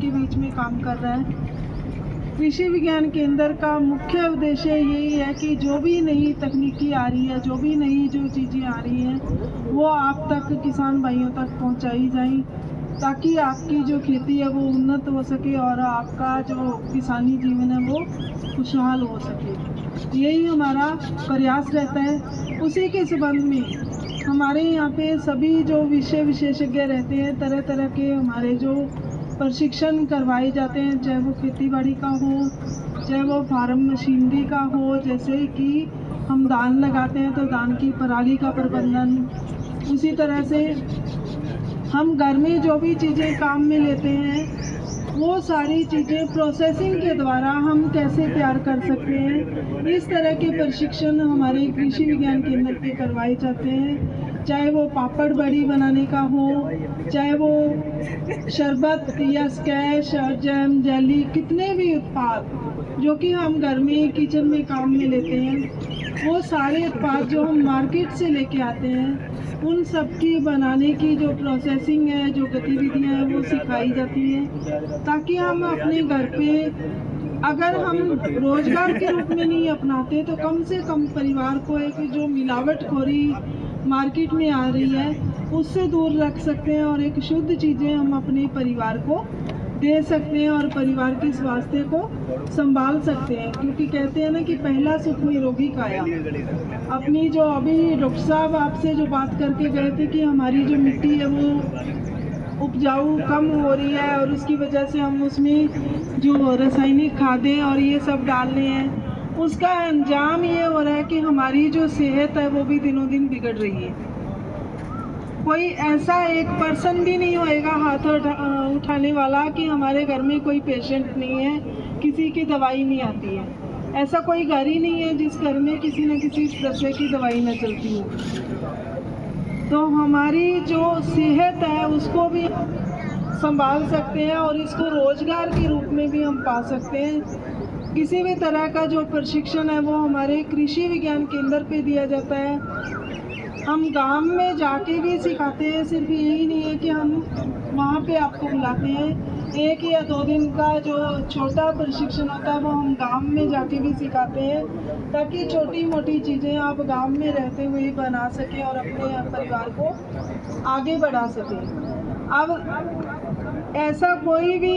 के बीच में काम कर रहा है। कृषि विज्ञान केंद्र का मुख्य उद्देश्य यही है कि जो भी नई तकनीकी आ रही है, जो भी नई जो चीज़ें आ रही हैं, वो आप तक किसान भाइयों तक पहुंचाई जाएं, ताकि आपकी जो खेती है वो उन्नत हो सके और आपका जो किसानी जीवन है वो खुशहाल हो सके। यही हमारा प्रयास रहता है। उसी के संबंध में हमारे यहाँ पे सभी जो विषय विशेषज्ञ रहते हैं, तरह तरह के हमारे जो प्रशिक्षण करवाए जाते हैं, चाहे वो खेतीबाड़ी का हो, चाहे वो फार्म मशीनरी का हो, जैसे कि हम धान लगाते हैं तो धान की पराली का प्रबंधन, उसी तरह से हम घर में जो भी चीज़ें काम में लेते हैं वो सारी चीज़ें प्रोसेसिंग के द्वारा हम कैसे तैयार कर सकते हैं, इस तरह के प्रशिक्षण हमारे कृषि विज्ञान केंद्र पे करवाए जाते हैं। चाहे वो पापड़ बड़ी बनाने का हो, चाहे वो शरबत या स्क्वैश, जैम, जेली, कितने भी उत्पाद जो कि हम घर में किचन में काम में लेते हैं, वो सारे उत्पाद जो हम मार्केट से लेके आते हैं, उन सब की बनाने की जो प्रोसेसिंग है, जो गतिविधियां हैं, वो सिखाई जाती हैं, ताकि हम अपने घर पे अगर हम रोजगार के रूप में नहीं अपनाते तो कम से कम परिवार को एक जो मिलावटखोरी मार्केट में आ रही है उससे दूर रख सकते हैं और एक शुद्ध चीज़ें हम अपने परिवार को दे सकते हैं और परिवार के स्वास्थ्य को संभाल सकते हैं। क्योंकि कहते हैं ना कि पहला सुख निरोगी काया। अपनी जो अभी डॉक्टर साहब आपसे जो बात करके गए थे कि हमारी जो मिट्टी है वो उपजाऊ कम हो रही है और उसकी वजह से हम उसमें जो रासायनिक खादें और ये सब डाल रहे हैं, उसका अंजाम ये हो रहा है कि हमारी जो सेहत है वो भी दिनों दिन बिगड़ रही है। कोई ऐसा एक पर्सन भी नहीं होएगा हाथ उठाने वाला कि हमारे घर में कोई पेशेंट नहीं है, किसी की दवाई नहीं आती है। ऐसा कोई घर ही नहीं है जिस घर में किसी न किसी तरह की दवाई न चलती हो। तो हमारी जो सेहत है उसको भी संभाल सकते हैं और इसको रोजगार के रूप में भी हम पा सकते हैं। किसी भी तरह का जो प्रशिक्षण है वो हमारे कृषि विज्ञान केंद्र पे दिया जाता है। हम गांव में जाके भी सिखाते हैं, सिर्फ यही नहीं है कि हम वहाँ पे आपको बुलाते हैं। 1 या 2 दिन का जो छोटा प्रशिक्षण होता है वो हम गांव में जाके भी सिखाते हैं, ताकि छोटी मोटी चीज़ें आप गांव में रहते हुए ही बना सकें और अपने परिवार को आगे बढ़ा सकें। अब ऐसा कोई भी